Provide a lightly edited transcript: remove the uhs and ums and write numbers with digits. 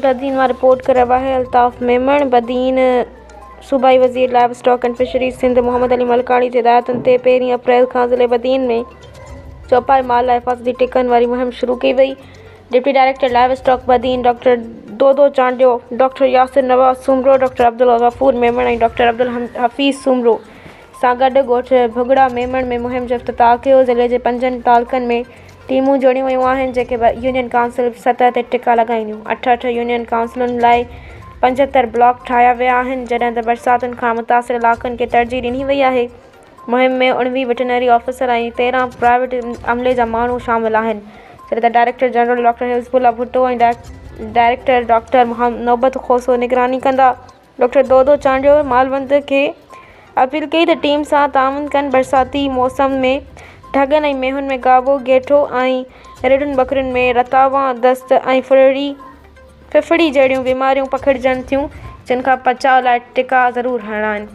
बदीन में रिपोर्ट कर रहा है अल्ताफ़ मेमन। बदीन सूबाई वज़ीर livestock and fisheries Sindh Mohammad Ali Malkani जी हिदायतुनि ते 1 अप्रैल खां ज़िले बदीन में चौपाई माल लाइ हिफ़ाज़ती टिकनि वारी मुहिम शुरू कई वई। Deputy director live stock Badin doctor दोदो चांडियो, डॉक्टर यासिर नवाज़ सूमरो, डॉक्टर अब्दुल गफ़ूर मेमन और डॉक्टर अब्दुल हफ़ीज़ सूमरो सां गॾु ॻोठ भुगड़ा मेमन में मुहिम जो इफ़्तिताह कयो। ज़िले जे 5 तालुक़नि में टीमूं जोड़ियूं वयूं आहिनि जेके यूनियन काउंसिल सतह ते टिका लॻाईंदियूं। 8 यूनियन काउंसिलुनि लाइ 75 ब्लॉक ठाहिया विया आहिनि, जॾहिं त बरसातुनि खां मुतासिर इलाक़नि खे तरजीह ॾिनी वई आहे। मुहिम में 19 वेटरनरी ऑफिसर ऐं 13 प्राइवेट अमले जा माण्हू शामिल आहिनि, जॾहिं त director general doctor Hezbollah Bhutto ऐं डायरेक्टर डॉक्टर नौबत खोसो निगरानी कंदा। डॉक्टर दोदो चांडियो मालबंद खे अपील कई त टीम सां ताउन कनि। बरसाती मौसम में ढगनि ऐं मेहुनि में गाबो, गेठो ऐं रेडुनि बकरियुनि में रतावा, दस्त ऐं फिफड़ी जहिड़ियूं बीमारियूं पखिड़िजनि थियूं, जिन खां बचाव लाइ टिका ज़रूरु हणणा आहिनि।